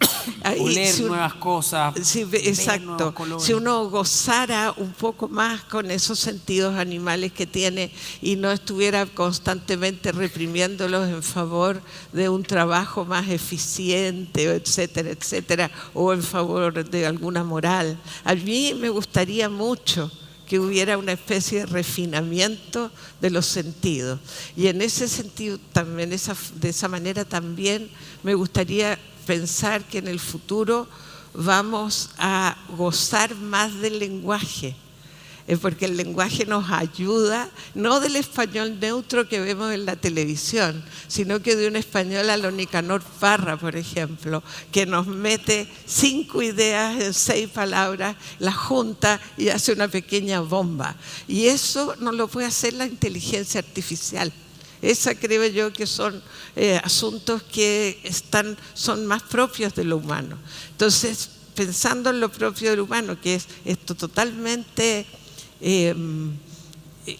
Oler nuevas cosas. Sí, exacto. Si uno gozara un poco más con esos sentidos animales que tiene y no estuviera constantemente reprimiéndolos en favor de un trabajo más eficiente, etcétera, etcétera, o en favor de alguna moral. A mí me gustaría mucho que hubiera una especie de refinamiento de los sentidos. Y en ese sentido, también de esa manera también me gustaría pensar que en el futuro vamos a gozar más del lenguaje, porque el lenguaje nos ayuda, no del español neutro que vemos en la televisión, sino que de un español a lo Nicanor Parra, por ejemplo, que nos mete 5 ideas en 6 palabras, las junta y hace una pequeña bomba. Y eso no lo puede hacer la inteligencia artificial. Esa creo yo que son asuntos que son más propios de lo humano. Entonces, pensando en lo propio del humano, que es esto totalmente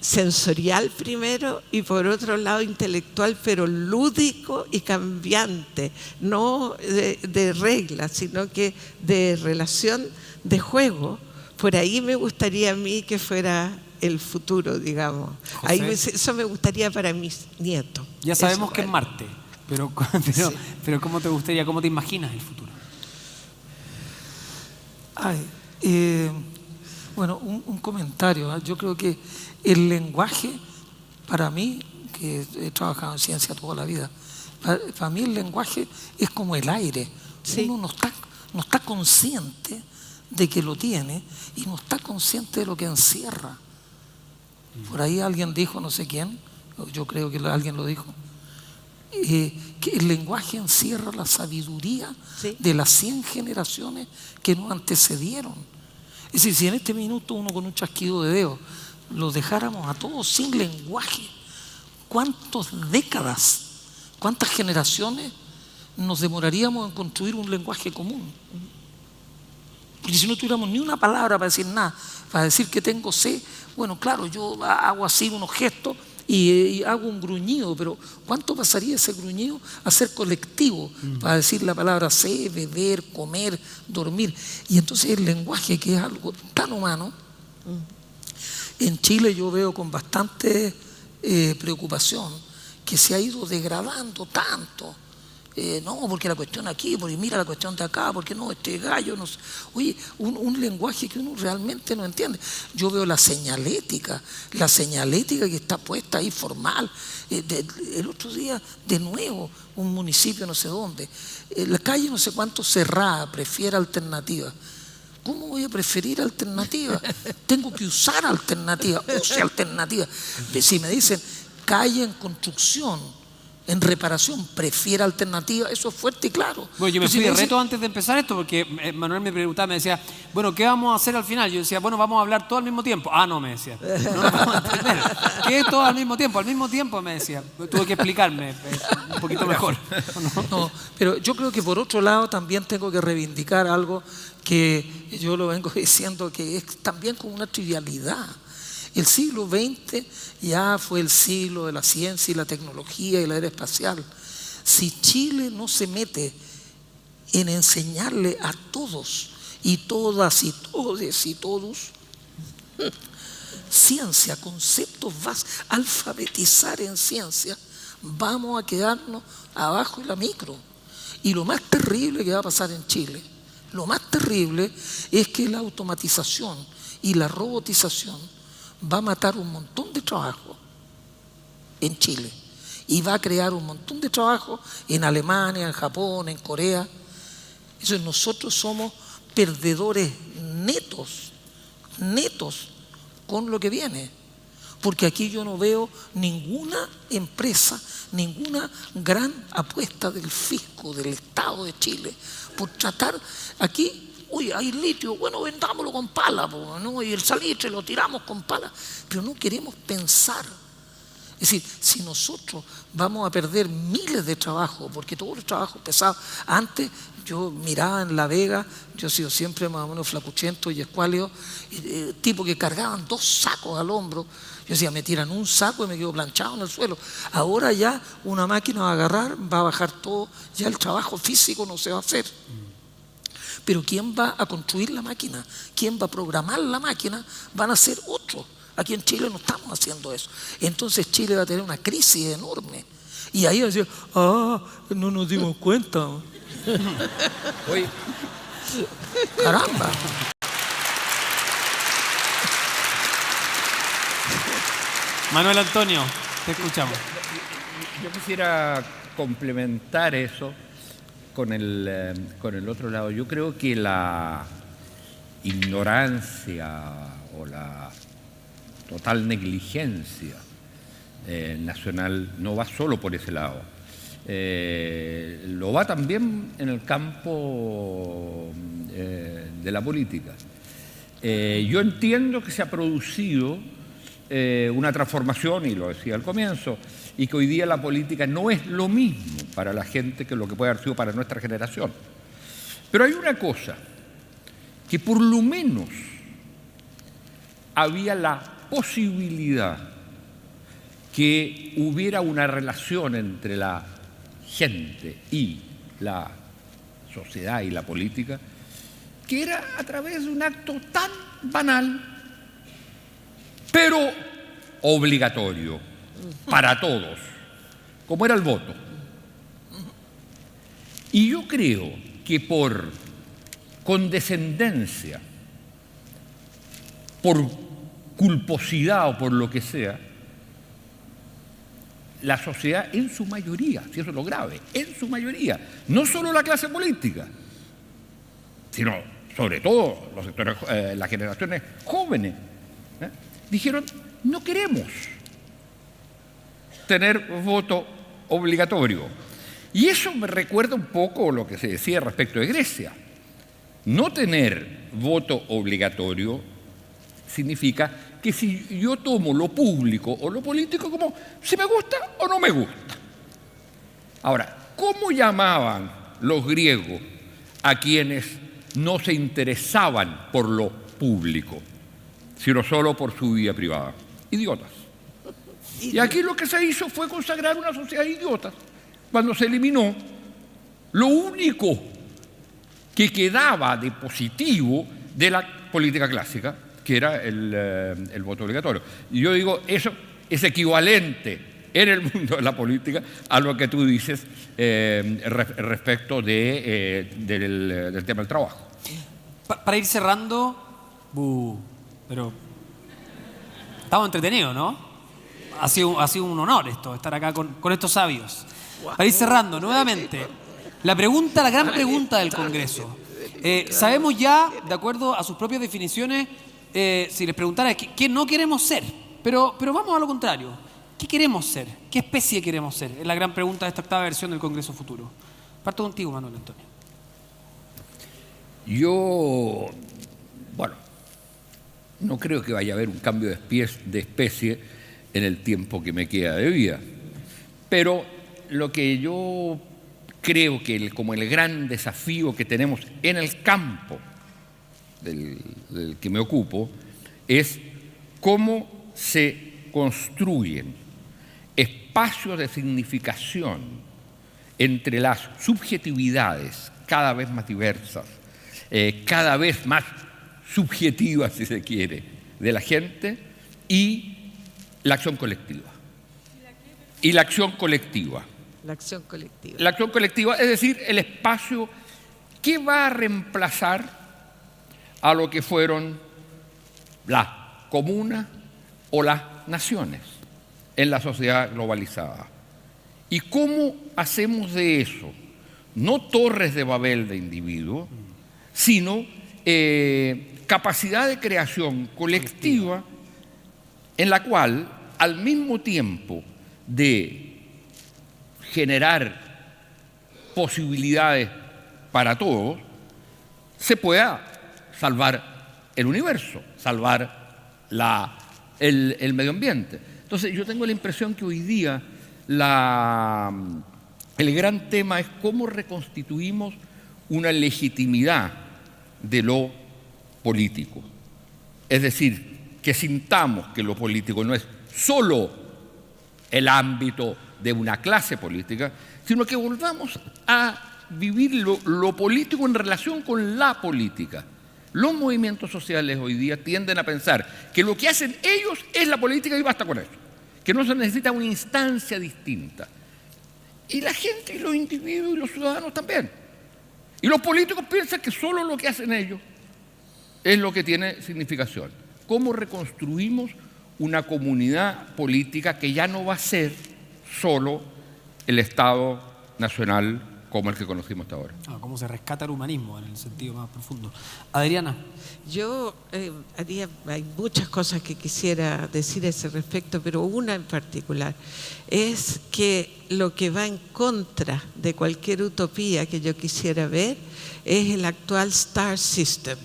sensorial primero y por otro lado intelectual, pero lúdico y cambiante, no de reglas, sino que de relación, de juego. Por ahí me gustaría a mí que fuera el futuro, digamos. Ahí eso me gustaría para mis nietos. Ya sabemos que es Marte, pero ¿cómo te gustaría, cómo te imaginas el futuro? Bueno, un comentario. Yo creo que el lenguaje, para mí, que he trabajado en ciencia toda la vida, para mí el lenguaje es como el aire. Sí. Uno no está consciente de que lo tiene y no está consciente de lo que encierra. Por ahí alguien dijo, no sé quién, yo creo que alguien lo dijo, que el lenguaje encierra la sabiduría de las 100 generaciones que nos antecedieron. Es decir, si en este minuto uno con un chasquido de dedos los dejáramos a todos sin lenguaje, ¿cuántas décadas, cuántas generaciones nos demoraríamos en construir un lenguaje común? Porque si no tuviéramos ni una palabra para decir nada, para decir que tengo sed, bueno, claro, yo hago así unos gestos y hago un gruñido, pero ¿cuánto pasaría ese gruñido a ser colectivo para decir la palabra sed, beber, comer, dormir? Y entonces el lenguaje, que es algo tan humano, en Chile yo veo con bastante preocupación que se ha ido degradando tanto. No, porque la cuestión aquí, porque mira la cuestión de acá, porque no, este gallo, no sé. Oye, un lenguaje que uno realmente no entiende. Yo veo la señalética que está puesta ahí formal. El otro día, de nuevo, un municipio no sé dónde, la calle no sé cuánto cerrada, prefiere alternativa. ¿Cómo voy a preferir alternativa? Tengo que usar alternativa, use alternativa. Si me dicen calle en construcción, en reparación, prefiere alternativa, eso es fuerte y claro. Bueno, yo me fui de reto antes de empezar esto, porque Manuel me preguntaba, me decía, bueno, ¿qué vamos a hacer al final? Yo decía, bueno, vamos a hablar todo al mismo tiempo. Ah, no, me decía, no nos vamos a entender. ¿Qué es todo al mismo tiempo? Al mismo tiempo, me decía. Tuve que explicarme un poquito mejor. No, pero yo creo que por otro lado también tengo que reivindicar algo que yo lo vengo diciendo, que es también como una trivialidad. El siglo XX ya fue el siglo de la ciencia y la tecnología y la era espacial. Si Chile no se mete en enseñarle a todos y todas y todes y todos ciencia, conceptos básicos, alfabetizar en ciencia, vamos a quedarnos abajo en la micro. Y lo más terrible que va a pasar en Chile, lo más terrible es que la automatización y la robotización va a matar un montón de trabajo en Chile y va a crear un montón de trabajo en Alemania, en Japón, en Corea. Entonces nosotros somos perdedores netos con lo que viene, porque aquí yo no veo ninguna empresa, ninguna gran apuesta del fisco, del Estado de Chile, por tratar aquí. Uy, hay litio, bueno, vendámoslo con pala, ¿no? Y el salitre lo tiramos con pala, pero no queremos pensar. Es decir, si nosotros vamos a perder miles de trabajos, porque todos los trabajos pesados, antes yo miraba en La Vega, yo he sido siempre más o menos flacuchento y escuáleo, tipo que cargaban 2 sacos al hombro. Yo decía, me tiran un saco y me quedo planchado en el suelo. Ahora ya una máquina va a agarrar, va a bajar todo, ya el trabajo físico no se va a hacer. Pero ¿quién va a construir la máquina? ¿Quién va a programar la máquina? Van a ser otros. Aquí en Chile no estamos haciendo eso. Entonces Chile va a tener una crisis enorme. Y ahí va a decir, no nos dimos cuenta. Oye, caramba. Manuel Antonio, te escuchamos. Yo quisiera complementar eso con el otro lado. Yo creo que la ignorancia o la total negligencia nacional no va solo por ese lado. Lo va también en el campo de la política. Yo entiendo que se ha producido una transformación, y lo decía al comienzo, y que hoy día la política no es lo mismo para la gente que lo que puede haber sido para nuestra generación. Pero hay una cosa, que por lo menos había la posibilidad que hubiera una relación entre la gente y la sociedad y la política, que era a través de un acto tan banal, pero obligatorio para todos, como era el voto. Y yo creo que por condescendencia, por culposidad o por lo que sea, la sociedad en su mayoría, si eso es lo grave, en su mayoría, no solo la clase política, sino sobre todo los sectores, las generaciones jóvenes, dijeron: no queremos tener voto obligatorio. Y eso me recuerda un poco lo que se decía respecto de Grecia. No tener voto obligatorio significa que si yo tomo lo público o lo político como si me gusta o no me gusta. Ahora, ¿cómo llamaban los griegos a quienes no se interesaban por lo público, sino solo por su vida privada? Idiotas. Y aquí lo que se hizo fue consagrar una sociedad de idiotas, cuando se eliminó lo único que quedaba de positivo de la política clásica, que era el voto obligatorio. Y yo digo, eso es equivalente en el mundo de la política a lo que tú dices respecto del tema del trabajo. Para ir cerrando, pero estamos entretenidos, ¿no? Ha sido un honor estar acá con estos sabios. Para ir cerrando, nuevamente, la gran pregunta del Congreso. Sabemos ya, de acuerdo a sus propias definiciones, si les preguntara qué no queremos ser, pero vamos a lo contrario. ¿Qué queremos ser? ¿Qué especie queremos ser? Es la gran pregunta de esta octava versión del Congreso Futuro. Parto contigo, Manuel Antonio. Yo, bueno, no creo que vaya a haber un cambio de especie en el tiempo que me queda de vida, pero lo que yo creo que como el gran desafío que tenemos en el campo del que me ocupo es cómo se construyen espacios de significación entre las subjetividades cada vez más diversas, cada vez más subjetivas, si se quiere, de la gente y la acción colectiva. Y la acción colectiva. La acción colectiva. La acción colectiva, es decir, el espacio que va a reemplazar a lo que fueron las comunas o las naciones en la sociedad globalizada. ¿Y cómo hacemos de eso? No torres de Babel de individuos, sino capacidad de creación colectiva en la cual, al mismo tiempo de generar posibilidades para todos, se pueda salvar el universo, salvar el medio ambiente. Entonces yo tengo la impresión que hoy día el gran tema es cómo reconstituimos una legitimidad de lo político. Es decir, que sintamos que lo político no es solo el ámbito de una clase política, sino que volvamos a vivir lo político en relación con la política. Los movimientos sociales hoy día tienden a pensar que lo que hacen ellos es la política y basta con eso, que no se necesita una instancia distinta. Y la gente, y los individuos y los ciudadanos también. Y los políticos piensan que solo lo que hacen ellos es lo que tiene significación. ¿Cómo reconstruimos una comunidad política que ya no va a ser solo el Estado nacional como el que conocimos hasta ahora? ¿Cómo se rescata el humanismo en el sentido más profundo? Adriana. Yo hay muchas cosas que quisiera decir a ese respecto, pero una en particular es que lo que va en contra de cualquier utopía que yo quisiera ver es el actual Star System.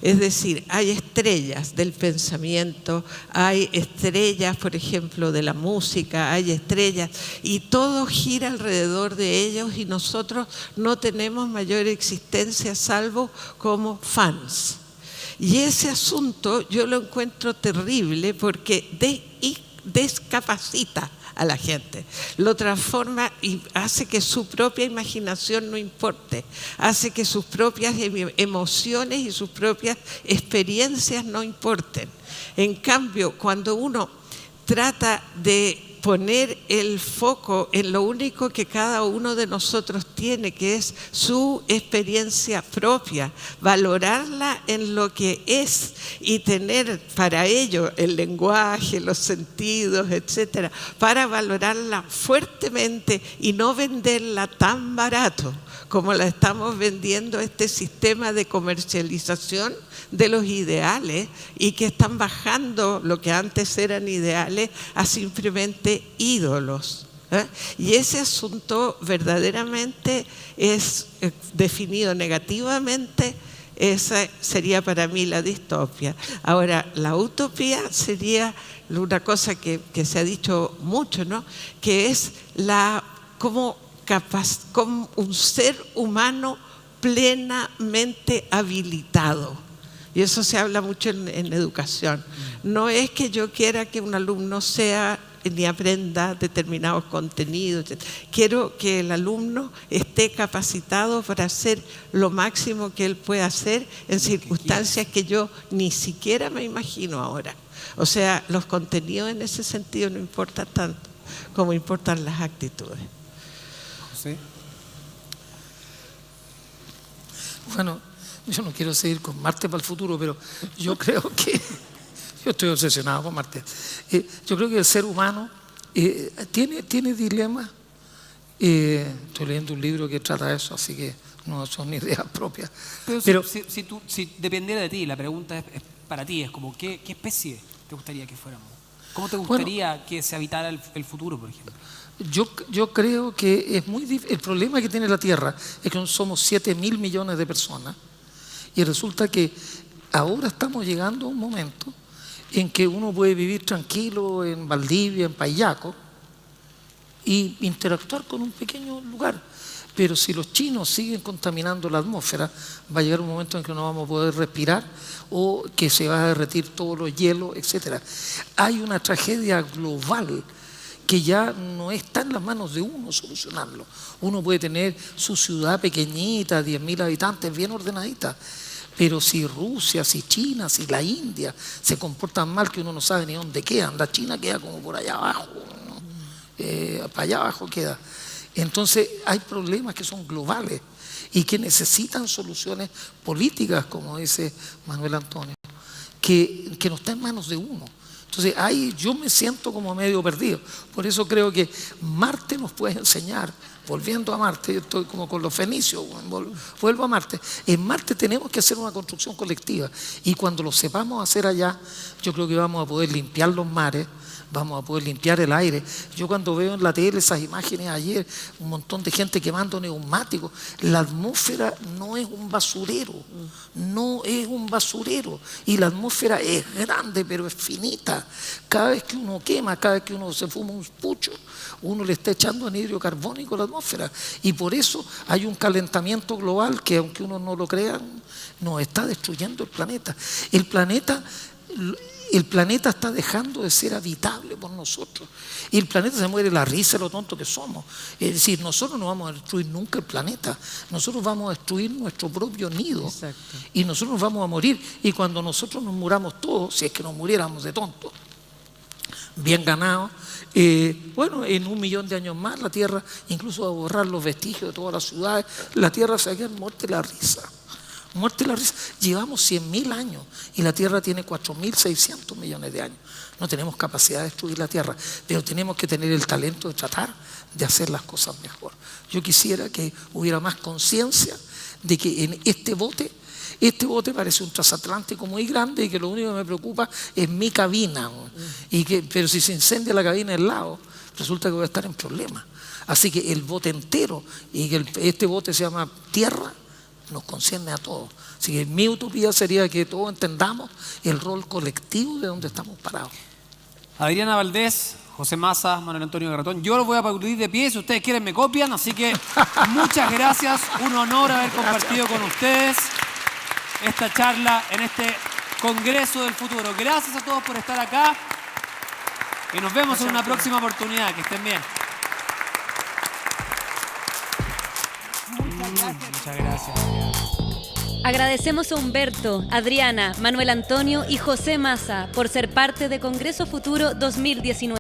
Es decir, hay estrellas del pensamiento, hay estrellas, por ejemplo, de la música, hay estrellas, y todo gira alrededor de ellos y nosotros no tenemos mayor existencia salvo como fans. Y ese asunto yo lo encuentro terrible porque descapacita a la gente, lo transforma y hace que su propia imaginación no importe, hace que sus propias emociones y sus propias experiencias no importen. En cambio, cuando uno trata de poner el foco en lo único que cada uno de nosotros tiene, que es su experiencia propia, valorarla en lo que es y tener para ello el lenguaje, los sentidos, etcétera, para valorarla fuertemente y no venderla tan barato como la estamos vendiendo este sistema de comercialización de los ideales, y que están bajando lo que antes eran ideales a simplemente ídolos. Y ese asunto verdaderamente es definido negativamente. Esa sería para mí la distopia. Ahora, la utopía sería una cosa que se ha dicho mucho, ¿no? Que es como un ser humano plenamente habilitado. Y eso se habla mucho en educación. No es que yo quiera que un alumno sea ni aprenda determinados contenidos. Quiero que el alumno esté capacitado para hacer lo máximo que él pueda hacer en circunstancias que yo ni siquiera me imagino ahora. O sea, los contenidos en ese sentido no importan tanto como importan las actitudes. ¿Sí? Bueno, yo no quiero seguir con Marte para el futuro, pero yo creo que yo estoy obsesionado con Marte. Yo creo que el ser humano tiene dilemas. Estoy leyendo un libro que trata eso, así que no son ideas propias. Pero si dependiera de ti, la pregunta es para ti, es como ¿qué especie te gustaría que fuéramos? ¿Cómo te gustaría que se habitara el futuro, por ejemplo? Yo creo que es muy difícil. El problema que tiene la Tierra es que somos 7.000 millones de personas, y resulta que ahora estamos llegando a un momento en que uno puede vivir tranquilo en Valdivia, en Payaco, y interactuar con un pequeño lugar. Pero si los chinos siguen contaminando la atmósfera, va a llegar un momento en que no vamos a poder respirar, o que se va a derretir todos los hielos, etc. Hay una tragedia global que ya no está en las manos de uno solucionarlo. Uno puede tener su ciudad pequeñita, 10.000 habitantes, bien ordenadita, pero si Rusia, si China, si la India se comportan mal, que uno no sabe ni dónde quedan, la China queda como por allá abajo, ¿no? Para allá abajo queda. Entonces hay problemas que son globales y que necesitan soluciones políticas, como dice Manuel Antonio, que no está en manos de uno. Entonces ahí yo me siento como medio perdido. Por eso creo que Marte nos puede enseñar, volviendo a Marte, yo estoy como con los fenicios, vuelvo a Marte. En Marte tenemos que hacer una construcción colectiva, y cuando lo sepamos hacer allá, yo creo que vamos a poder limpiar los mares, vamos a poder limpiar el aire. Yo cuando veo en la tele esas imágenes ayer, un montón de gente quemando neumáticos, la atmósfera no es un basurero, no es un basurero, y la atmósfera es grande pero es finita. Cada vez que uno quema, cada vez que uno se fuma un pucho, uno le está echando anhídrido carbónico a la atmósfera, y por eso hay un calentamiento global que, aunque uno no lo crea, nos está destruyendo el planeta. El planeta está dejando de ser habitable por nosotros. Y el planeta se muere la risa de lo tonto que somos. Es decir, nosotros no vamos a destruir nunca el planeta. Nosotros vamos a destruir nuestro propio nido. Exacto. Y nosotros nos vamos a morir. Y cuando nosotros nos muramos todos, si es que nos muriéramos de tontos, bien ganados, bueno, en 1 millón de años más la Tierra incluso va a borrar los vestigios de todas las ciudades. La Tierra se va a quedar muerta de la risa. Muerte la risa. Llevamos 100.000 años y la Tierra tiene 4.600 millones de años. No tenemos capacidad de destruir la Tierra, pero tenemos que tener el talento de tratar de hacer las cosas mejor. Yo quisiera que hubiera más conciencia de que en este bote parece un transatlántico muy grande, y que lo único que me preocupa es mi cabina, pero si se incendia la cabina del lado, resulta que voy a estar en problemas. Así que el bote entero, y que este bote se llama Tierra, nos concierne a todos. Así que mi utopía sería que todos entendamos el rol colectivo de donde estamos parados. Adriana Valdés, José Massa, Manuel Antonio Garretón. Yo los voy a aplaudir de pie, si ustedes quieren me copian, así que muchas gracias, un honor haber compartido con ustedes. esta charla en este Congreso del Futuro. Gracias a todos por estar acá y nos vemos en una próxima oportunidad. Que estén bien. Muchas gracias. Agradecemos a Humberto, Adriana, Manuel Antonio y José Massa por ser parte de Congreso Futuro 2019.